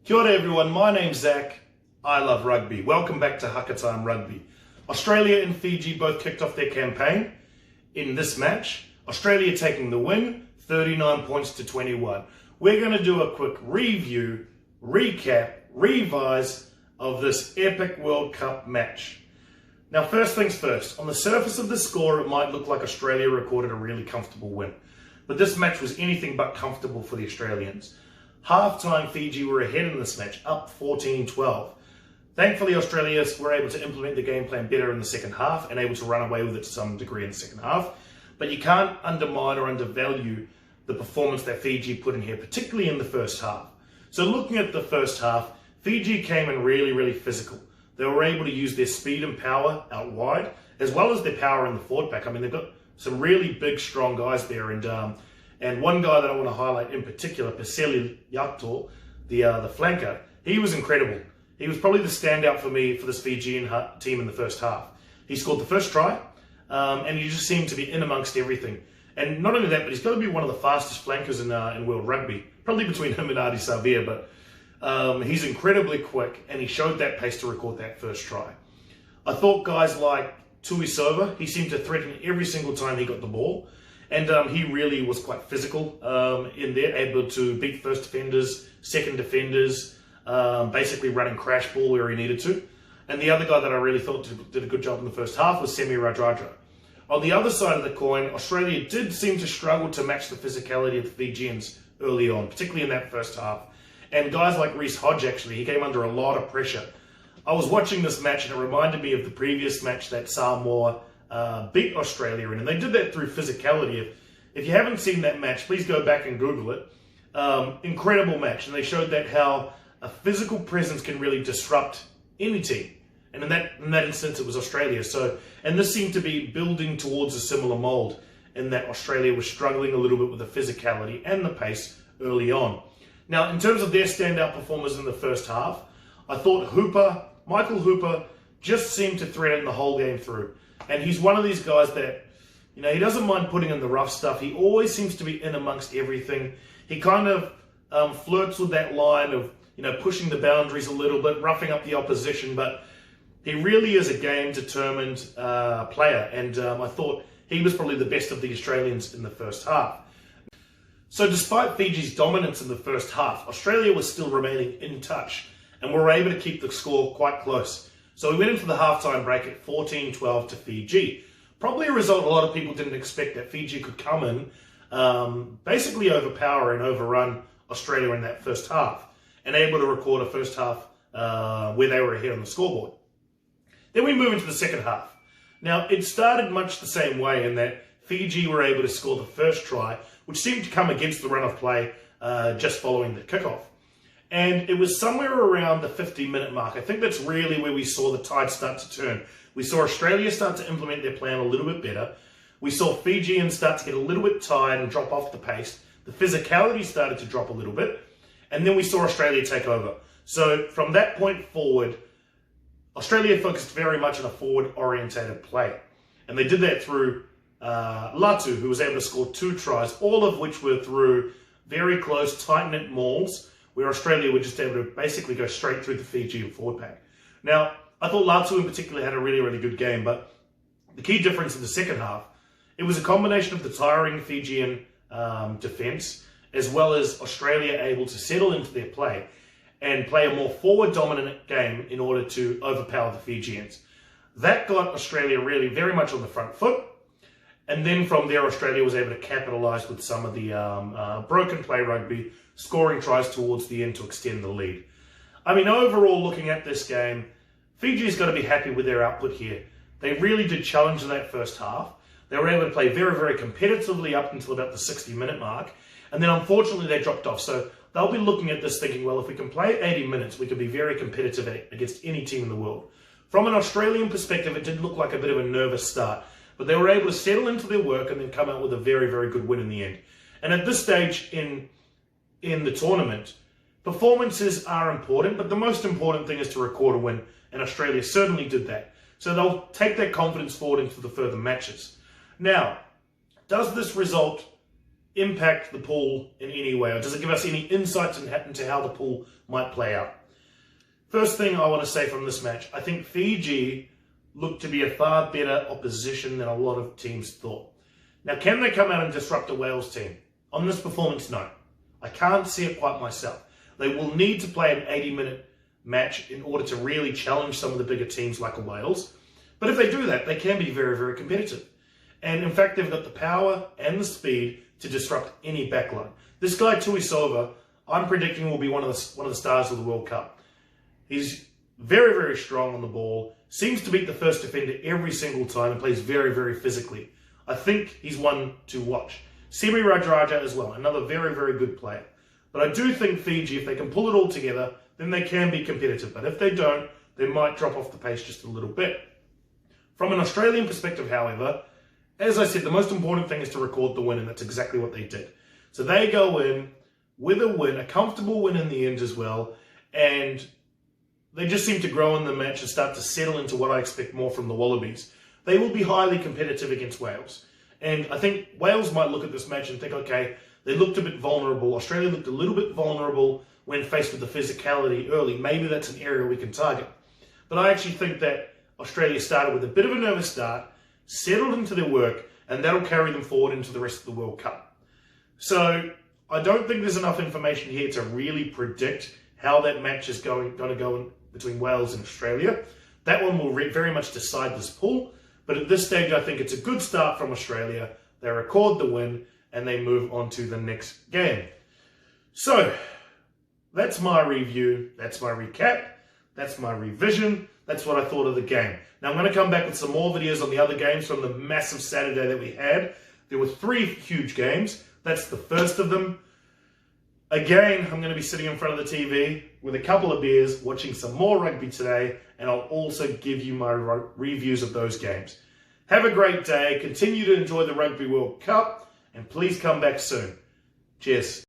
Kia ora everyone, my name's Zach. I love rugby. Welcome back to Hakatime Rugby. Australia and Fiji both kicked off their campaign in this match. Australia taking the win, 39 points to 21. We're going to do a quick review, recap, revise of this epic World Cup match. Now first things first, on the surface of the score it might look like Australia recorded a really comfortable win. But this match was anything but comfortable for the Australians. Half-time Fiji were ahead in this match, up 14-12. Thankfully, Australia were able to implement the game plan better in the second half and able to run away with it to some degree in the second half. But you can't undermine or undervalue the performance that Fiji put in here, particularly in the first half. So looking at the first half, Fiji came in really physical. They were able to use their speed and power out wide, as well as their power in the forward pack. I mean, they've got some really big, strong guys there, and one guy that I want to highlight in particular, Peseli Yaktor, the flanker, he was incredible. He was probably the standout for me for this Fijian team in the first half. He scored the first try, and he just seemed to be in amongst everything. And not only that, but he's got to be one of the fastest flankers in World Rugby, probably between him and Adi Savia, but he's incredibly quick, and he showed that pace to record that first try. I thought guys like Tuisova, he seemed to threaten every single time he got the ball. And he really was quite physical in there, able to beat first defenders, second defenders, basically running crash ball where he needed to. And the other guy that I really thought did a good job in the first half was Semi Radradra. On the other side of the coin, Australia did seem to struggle to match the physicality of the Fijians early on, particularly in that first half. And guys like Reece Hodge, actually, he came under a lot of pressure. I was watching this match and it reminded me of the previous match that Samoa beat Australia in, and they did that through physicality. If you haven't seen that match, please go back and Google it. Incredible match, and they showed that how a physical presence can really disrupt any team. And in that instance, it was Australia. And this seemed to be building towards a similar mold, in that Australia was struggling a little bit with the physicality and the pace early on. Now, in terms of their standout performers in the first half, I thought Michael Hooper, just seemed to threaten the whole game through. And he's one of these guys that, he doesn't mind putting in the rough stuff. He always seems to be in amongst everything. He kind of flirts with that line of, pushing the boundaries a little bit, roughing up the opposition, but he really is a game-determined player. And I thought he was probably the best of the Australians in the first half. So despite Fiji's dominance in the first half, Australia was still remaining in touch and were able to keep the score quite close. So we went into the halftime break at 14-12 to Fiji. Probably a result a lot of people didn't expect, that Fiji could come in, basically overpower and overrun Australia in that first half, and able to record a first half where they were ahead on the scoreboard. Then we move into the second half. Now, it started much the same way in that Fiji were able to score the first try, which seemed to come against the run of play just following the kickoff. And it was somewhere around the 50-minute mark. I think that's really where we saw the tide start to turn. We saw Australia start to implement their plan a little bit better. We saw Fijians start to get a little bit tired and drop off the pace. The physicality started to drop a little bit. And then we saw Australia take over. So from that point forward, Australia focused very much on a forward-orientated play. And they did that through Latu, who was able to score 2 tries, all of which were through very close, tight-knit mauls, where Australia were just able to basically go straight through the Fijian forward pack. Now, I thought Latu in particular had a really good game, but the key difference in the second half, it was a combination of the tiring Fijian defence, as well as Australia able to settle into their play and play a more forward-dominant game in order to overpower the Fijians. That got Australia really very much on the front foot, and then from there Australia was able to capitalise with some of the broken play rugby, scoring tries towards the end to extend the lead. I mean, overall, looking at this game, Fiji's got to be happy with their output here. They really did challenge in that first half. They were able to play very competitively up until about the 60-minute mark, and then unfortunately they dropped off. So they'll be looking at this thinking, well, if we can play 80 minutes, we could be very competitive against any team in the world. From an Australian perspective, it did look like a bit of a nervous start, but they were able to settle into their work and then come out with a very good win in the end. And at this stage in the tournament, performances are important, but the most important thing is to record a win, and Australia certainly did that. So they'll take that confidence forward into the further matches. Now, does this result impact the pool in any way? Or does it give us any insights into how the pool might play out? First thing I want to say from this match, I think Fiji looked to be a far better opposition than a lot of teams thought. Now, can they come out and disrupt a Wales team? On this performance, no. I can't see it quite myself. They will need to play an 80-minute match in order to really challenge some of the bigger teams like a Wales. But if they do that, they can be very, very competitive. And in fact, they've got the power and the speed to disrupt any backline. This guy, Tuisova, I'm predicting will be one of the stars of the World Cup. He's very, very strong on the ball, seems to beat the first defender every single time and plays very, very physically. I think he's one to watch. Semi Radraja as well, another very, very good player. But I do think Fiji, if they can pull it all together, then they can be competitive. But if they don't, they might drop off the pace just a little bit. From an Australian perspective, however, as I said, the most important thing is to record the win, and that's exactly what they did. So they go in with a win, a comfortable win in the end as well, and they just seem to grow in the match and start to settle into what I expect more from the Wallabies. They will be highly competitive against Wales. And I think Wales might look at this match and think, okay, they looked a bit vulnerable. Australia looked a little bit vulnerable when faced with the physicality early. Maybe that's an area we can target. But I actually think that Australia started with a bit of a nervous start, settled into their work, and that'll carry them forward into the rest of the World Cup. So I don't think there's enough information here to really predict how that match is going to go in between Wales and Australia. That one will very much decide this pool. But at this stage, I think it's a good start from Australia. They record the win and they move on to the next game. So that's my review. That's my recap. That's my revision. That's what I thought of the game. Now I'm going to come back with some more videos on the other games from the massive Saturday that we had. There were 3 huge games. That's the first of them. Again, I'm going to be sitting in front of the TV with a couple of beers, watching some more rugby today, and I'll also give you my reviews of those games. Have a great day, continue to enjoy the Rugby World Cup, and please come back soon. Cheers.